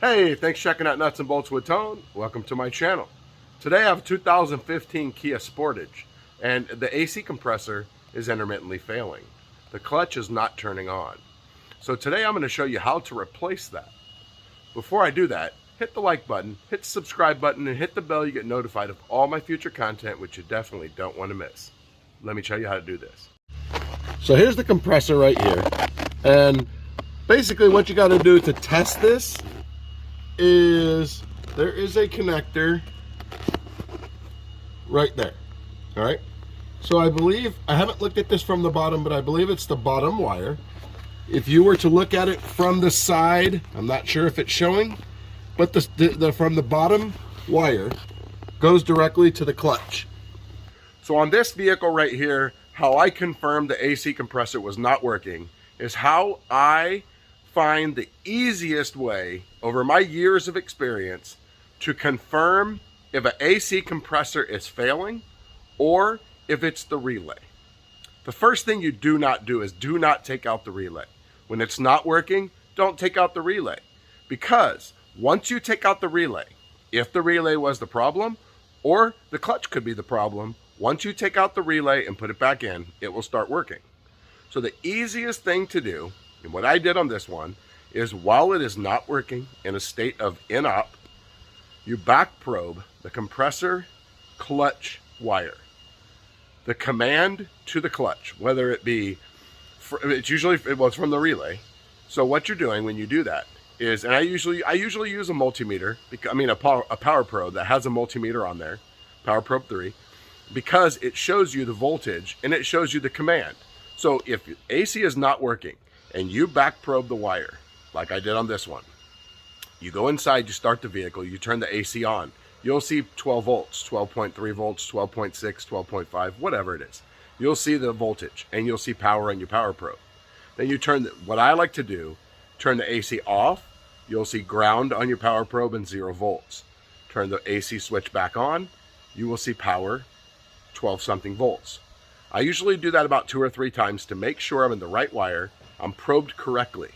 Hey, thanks for checking out Nuts and Bolts with Tone. Welcome to my channel. Today I have a 2015 Kia Sportage, and the AC compressor is intermittently failing. The clutch is not turning on. So today I'm going to show you how to replace that. Before I do that, hit the like button, hit the subscribe button, and hit the bell. You get notified of all my future content, which you definitely don't want to miss. Let me show you how to do this. So here's the compressor right here, and basically what you got to do to test this is there is a connector right there. All right, so I believe, I haven't looked at this from the bottom, but I believe it's the bottom wire. If you were to look at it from the side, I'm not sure if it's showing, but from the bottom wire goes directly to the clutch. So on this vehicle right here, how I confirmed the AC compressor was not working is how I find the easiest way over my years of experience to confirm if an AC compressor is failing or if it's the relay. The first thing you do not do is do not take out the relay. When it's not working, don't take out the relay, because once you take out the relay, if the relay was the problem or the clutch could be the problem, once you take out the relay and put it back in, it will start working. So the easiest thing to do, and what I did on this one, is while it is not working in a state of inop, you back probe the compressor clutch wire. The command to the clutch, whether it be, it's usually, it's from the relay. So what you're doing when you do that is, and I usually use a multimeter, a power probe that has a multimeter on there, power probe 3, because it shows you the voltage and it shows you the command. So if AC is not working and you back probe the wire, like I did on this one, you go inside, you start the vehicle, you turn the AC on, you'll see 12 volts, 12.3 volts, 12.6, 12.5, whatever it is. You'll see the voltage and you'll see power on your power probe. Then you turn, what I like to do, turn the AC off, you'll see ground on your power probe and 0 volts. Turn the AC switch back on, you will see power, 12 something volts. I usually do that about 2 or 3 times to make sure I'm in the right wire, I'm probed correctly.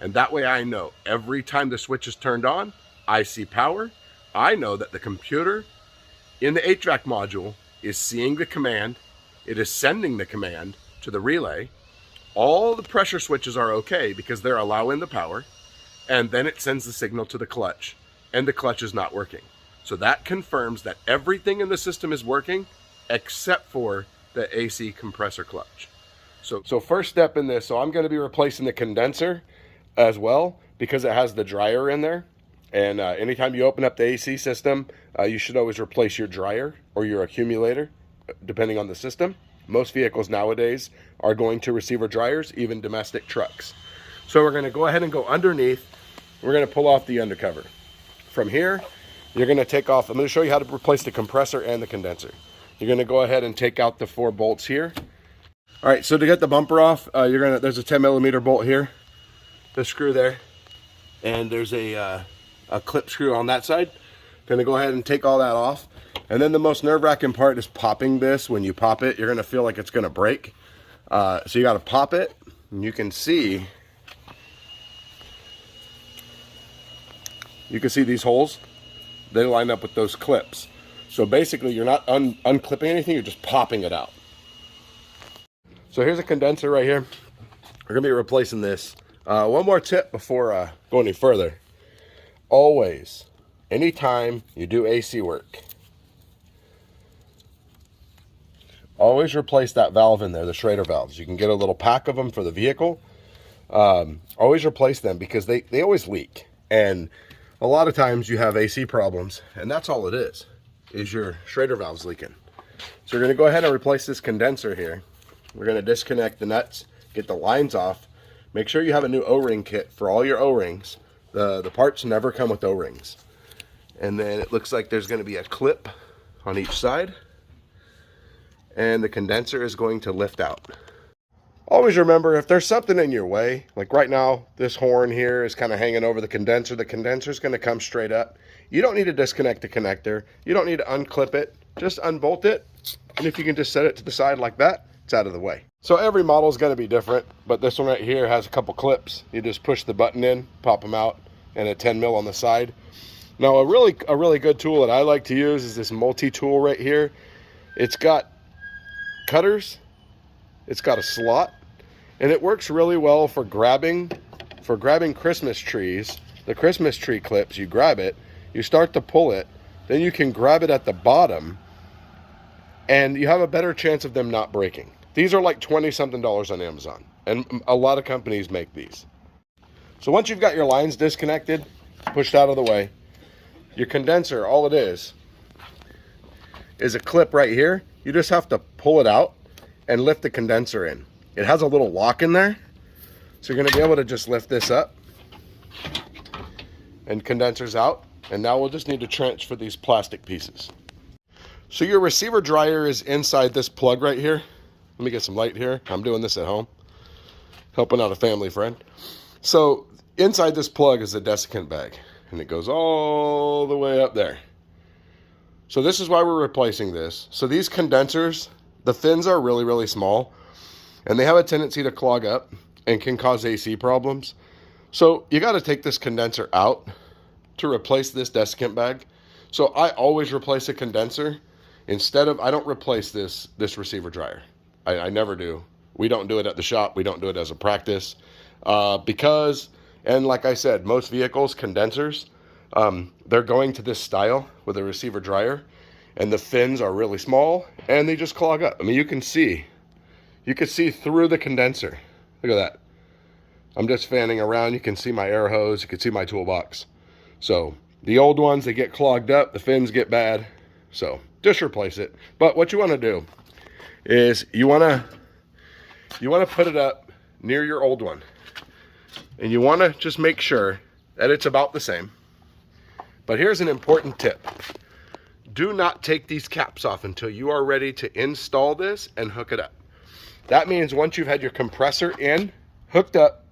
And that way I know every time the switch is turned on, I see power. I know that the computer in the HVAC module is seeing the command. It is sending the command to the relay. All the pressure switches are okay because they're allowing the power. And then it sends the signal to the clutch, and the clutch is not working. So that confirms that everything in the system is working except for the AC compressor clutch. So first step in this, so I'm going to be replacing the condenser as well, because it has the dryer in there. And anytime you open up the AC system, you should always replace your dryer or your accumulator, depending on the system. Most vehicles nowadays are going to receiver dryers, even domestic trucks. So we're going to go ahead and go underneath. We're going to pull off the undercover. From here, you're going to take off, I'm going to show you how to replace the compressor and the condenser. You're going to go ahead and take out the 4 bolts here. All right, so to get the bumper off, there's a 10mm bolt here, the screw there, and there's a clip screw on that side. Gonna go ahead and take all that off. And then the most nerve-wracking part is popping this. When you pop it, you're gonna feel like it's gonna break. So you gotta pop it, and you can see these holes. They line up with those clips. So basically you're not unclipping anything, you're just popping it out. So here's a condenser right here. We're gonna be replacing this. One more tip before going any further. Always, anytime you do AC work, always replace that valve in there, the Schrader valves. You can get a little pack of them for the vehicle. Always replace them because they always leak. And a lot of times you have AC problems, and that's all it is your Schrader valves leaking. So we're gonna go ahead and replace this condenser here. We're gonna disconnect the nuts, get the lines off. Make sure you have a new O-ring kit for all your O-rings. The parts never come with O-rings. And then it looks like there's going to be a clip on each side. And the condenser is going to lift out. Always remember, if there's something in your way, like right now, this horn here is kind of hanging over the condenser is going to come straight up. You don't need to disconnect the connector. You don't need to unclip it. Just unbolt it. And if you can just set it to the side like that, it's out of the way. So every model is going to be different, but this one right here has a couple clips. You just push the button in, pop them out, and a 10 mil on the side. Now a really good tool that I like to use is this multi-tool right here. It's got cutters, it's got a slot, and it works really well for grabbing Christmas trees. The Christmas tree clips, you grab it, you start to pull it, then you can grab it at the bottom, and you have a better chance of them not breaking. These are like $20-something on Amazon, and a lot of companies make these. So once you've got your lines disconnected, pushed out of the way, your condenser, all it is a clip right here. You just have to pull it out and lift the condenser in. It has a little lock in there, so you're going to be able to just lift this up, and condenser's out. And now we'll just need to transfer these plastic pieces. So your receiver dryer is inside this plug right here. Let me get some light here. I'm doing this at home, helping out a family friend. So inside this plug is a desiccant bag, and it goes all the way up there. So this is why we're replacing this. So these condensers, the fins are really small, and they have a tendency to clog up and can cause AC problems. So you got to take this condenser out to replace this desiccant bag. So I always replace a condenser instead of, I don't replace this receiver dryer. I never do. We don't do it at the shop. We don't do it as a practice because, and like I said, most vehicles, condensers, they're going to this style with a receiver dryer, and the fins are really small and they just clog up. I mean, you can see through the condenser. Look at that. I'm just fanning around. You can see my air hose. You can see my toolbox. So the old ones, they get clogged up, the fins get bad, so just replace it. But what you want to do is you want to put it up near your old one, and you want to just make sure that it's about the same. But here's an important tip: do not take these caps off until you are ready to install this and hook it up. That means once you've had your compressor in, hooked up,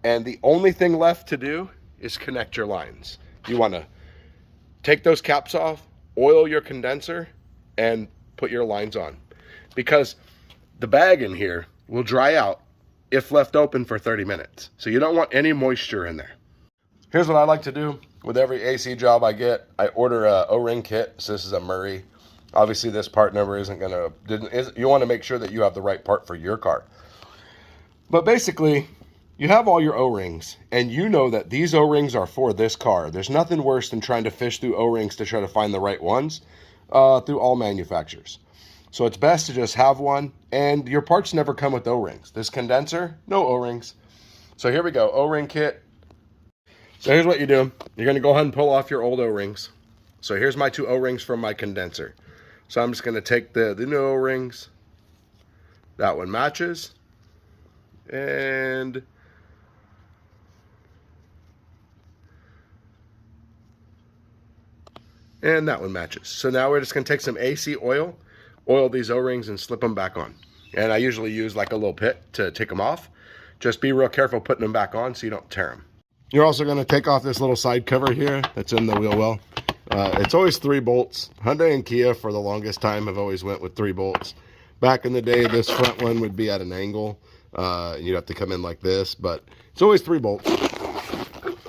and the only thing left to do is connect your lines. You want to take those caps off, oil your condenser, and put your lines on, because the bag in here will dry out if left open for 30 minutes. So you don't want any moisture in there. Here's what I like to do with every AC job I get. I order a O-ring kit. So this is a Murray. Obviously this part number you want to make sure that you have the right part for your car. But basically, you have all your O-rings, and you know that these O-rings are for this car. There's nothing worse than trying to fish through O-rings to try to find the right ones through all manufacturers. So it's best to just have one, and your parts never come with O-rings. This condenser, no O-rings. So here we go, O-ring kit. So here's what you do. You're going to go ahead and pull off your old O-rings. So here's my 2 O-rings from my condenser. So I'm just going to take the new O-rings. That one matches. And that one matches. So now we're just going to take some AC oil these O-rings, and slip them back on. And I usually use like a little pit to take them off. Just be real careful putting them back on so you don't tear them. You're also going to take off this little side cover here that's in the wheel well. It's always 3 bolts. Hyundai and Kia for the longest time have always went with 3 bolts. Back in the day, this front one would be at an angle. You'd have to come in like this, but it's always 3 bolts.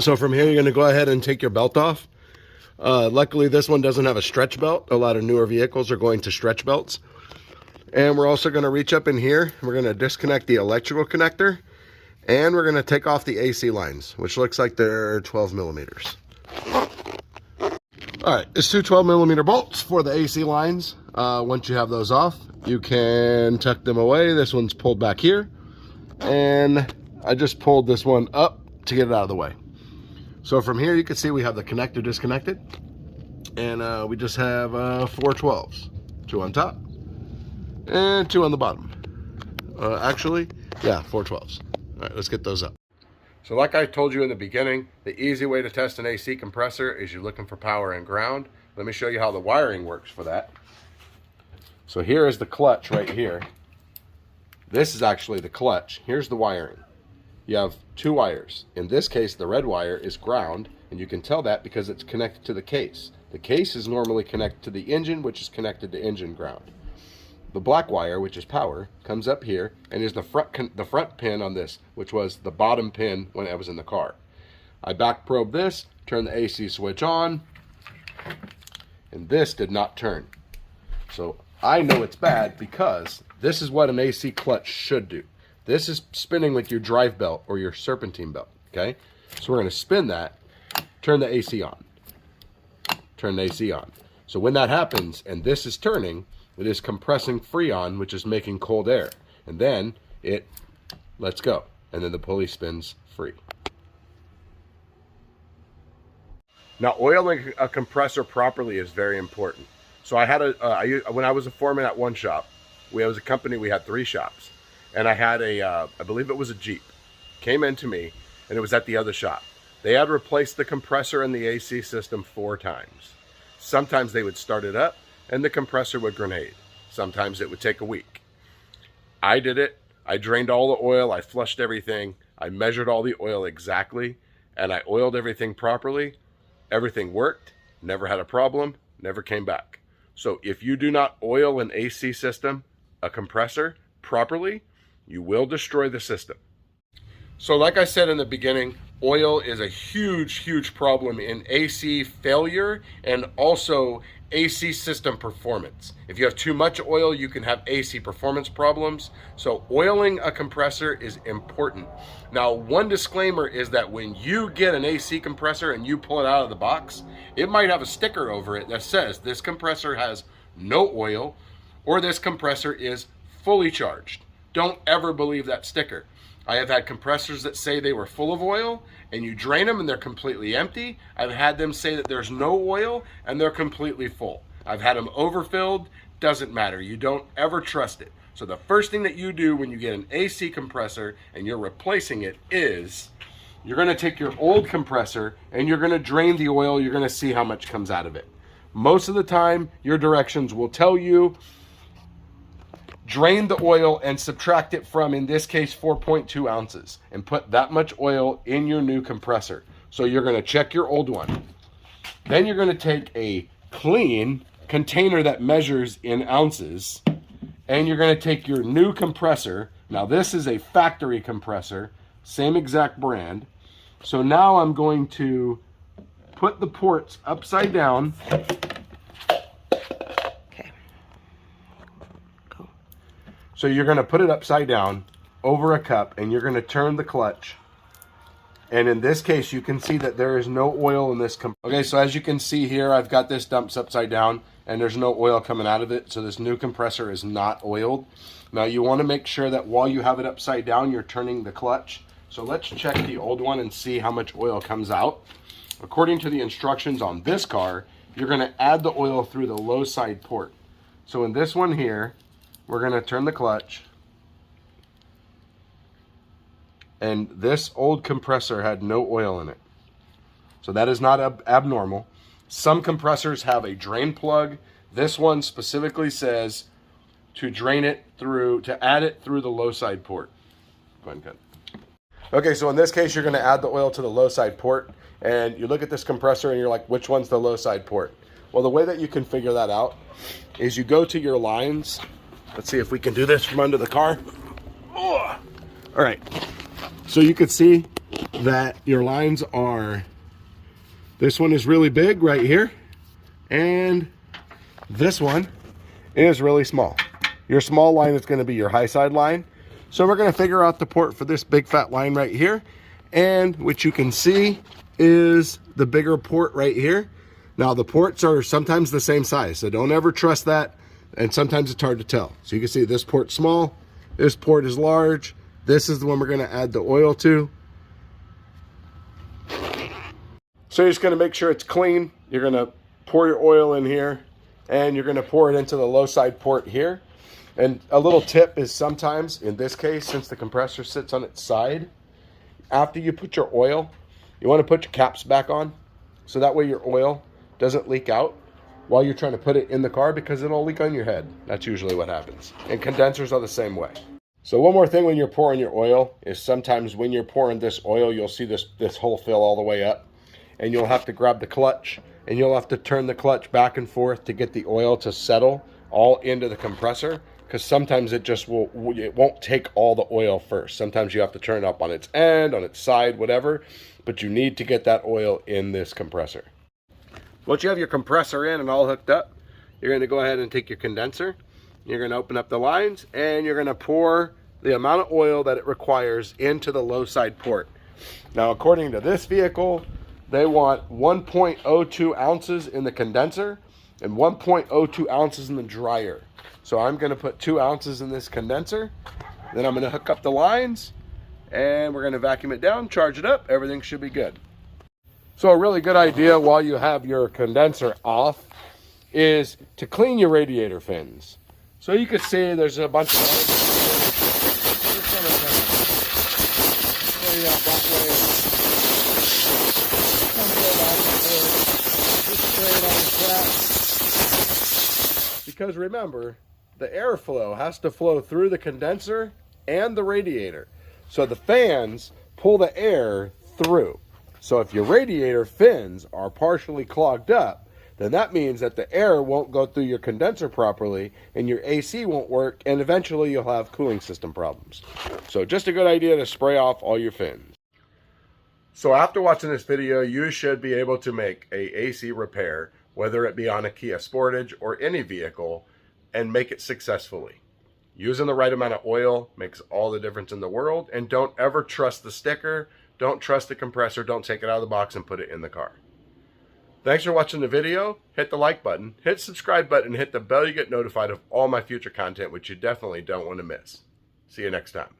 So from here, you're going to go ahead and take your belt off. Luckily, this one doesn't have a stretch belt. A lot of newer vehicles are going to stretch belts. And we're also going to reach up in here. We're going to disconnect the electrical connector. And we're going to take off the AC lines, which looks like they're 12 millimeters. All right, it's 2 12 millimeter bolts for the AC lines. Once you have those off, you can tuck them away. This one's pulled back here. And I just pulled this one up to get it out of the way. So from here, you can see we have the connector disconnected. And we just have 4 12s. 2 on top and 2 on the bottom. Actually, yeah, 4 12s. All right, let's get those up. So like I told you in the beginning, the easy way to test an AC compressor is you're looking for power and ground. Let me show you how the wiring works for that. So here is the clutch right here. This is actually the clutch. Here's the wiring. You have 2 wires. In this case, the red wire is ground, and you can tell that because it's connected to the case. The case is normally connected to the engine, which is connected to engine ground. The black wire, which is power, comes up here and is the front pin on this, which was the bottom pin when I was in the car. I back probe this, turn the AC switch on, and this did not turn. So I know it's bad because this is what an AC clutch should do. This is spinning with your drive belt or your serpentine belt, okay? So we're gonna spin that, turn the AC on, turn the AC on. So when that happens and this is turning, it is compressing Freon, which is making cold air. And then it lets go. And then the pulley spins free. Now, oiling a compressor properly is very important. So I had when I was a foreman at one shop, we was a company, we had 3 shops. And I had I believe it was a Jeep, came into me, and it was at the other shop. They had replaced the compressor in the AC system 4 times. Sometimes they would start it up, and the compressor would grenade. Sometimes it would take a week. I did it. I drained all the oil. I flushed everything. I measured all the oil exactly, and I oiled everything properly. Everything worked. Never had a problem. Never came back. So if you do not oil an AC system, a compressor, properly, you will destroy the system. So like I said in the beginning, oil is a huge problem in AC failure and also AC system performance. If you have too much oil, you can have AC performance problems. So oiling a compressor is important. Now, one disclaimer is that when you get an AC compressor and you pull it out of the box, it might have a sticker over it that says this compressor has no oil or this compressor is fully charged. Don't ever believe that sticker. I have had compressors that say they were full of oil and you drain them and they're completely empty. I've had them say that there's no oil and they're completely full. I've had them overfilled, doesn't matter. You don't ever trust it. So the first thing that you do when you get an AC compressor and you're replacing it is you're gonna take your old compressor and you're gonna drain the oil. You're gonna see how much comes out of it. Most of the time, your directions will tell you drain the oil and subtract it from, in this case, 4.2 ounces and put that much oil in your new compressor. So you're gonna check your old one. Then you're gonna take a clean container that measures in ounces and you're gonna take your new compressor. Now this is a factory compressor, same exact brand. So now I'm going to put the ports upside down. So you're gonna put it upside down over a cup and you're gonna turn the clutch. And in this case, you can see that there is no oil in this. Okay, so as you can see here, I've got this dumped upside down and there's no oil coming out of it. So this new compressor is not oiled. Now you wanna make sure that while you have it upside down, you're turning the clutch. So let's check the old one and see how much oil comes out. According to the instructions on this car, you're gonna add the oil through the low side port. So in this one here, we're gonna turn the clutch. And this old compressor had no oil in it. So that is not abnormal. Some compressors have a drain plug. This one specifically says to drain it through, to add it through the low side port. Go ahead and cut. Okay, so in this case, you're gonna add the oil to the low side port and you look at this compressor and you're like, which one's the low side port? Well, the way that you can figure that out is you go to your lines. Let's see if we can do this from under the car. Oh. All right, so you can see that your lines are, this one is really big right here, and this one is really small. Your small line is gonna be your high side line. So we're gonna figure out the port for this big fat line right here, and what you can see is the bigger port right here. Now the ports are sometimes the same size, so don't ever trust that. And sometimes it's hard to tell. So you can see this port's small, this port is large. This is the one we're gonna add the oil to. So you're just gonna make sure it's clean. You're gonna pour your oil in here and you're gonna pour it into the low side port here. And a little tip is sometimes, in this case, since the compressor sits on its side, after you put your oil, you wanna put your caps back on so that way your oil doesn't leak out while you're trying to put it in the car, because it'll leak on your head. That's usually what happens. And condensers are the same way. So one more thing when you're pouring your oil is sometimes when you're pouring this oil, you'll see this hole fill all the way up and you'll have to grab the clutch and you'll have to turn the clutch back and forth to get the oil to settle all into the compressor, because sometimes it just it won't take all the oil first. Sometimes you have to turn it up on its end, on its side, whatever, but you need to get that oil in this compressor. Once you have your compressor in and all hooked up, you're going to go ahead and take your condenser, you're going to open up the lines, and you're going to pour the amount of oil that it requires into the low side port. Now, according to this vehicle, they want 1.02 ounces in the condenser and 1.02 ounces in the dryer. So I'm going to put 2 ounces in this condenser, then I'm going to hook up the lines, and we're going to vacuum it down, charge it up, everything should be good. So a really good idea while you have your condenser off is to clean your radiator fins. So you can see there's a bunch of because remember, the airflow has to flow through the condenser and the radiator. So the fans pull the air through. So if your radiator fins are partially clogged up, then that means that the air won't go through your condenser properly and your AC won't work, and eventually you'll have cooling system problems. So just a good idea to spray off all your fins. So after watching this video, you should be able to make a AC repair, whether it be on a Kia Sportage or any vehicle, and make it successfully. Using the right amount of oil makes all the difference in the world, and don't ever trust the sticker, don't trust the compressor, don't take it out of the box and put it in the car. Thanks for watching the video. Hit the like button, hit subscribe button, hit the bell, you get notified of all my future content, which you definitely don't want to miss. See you next time.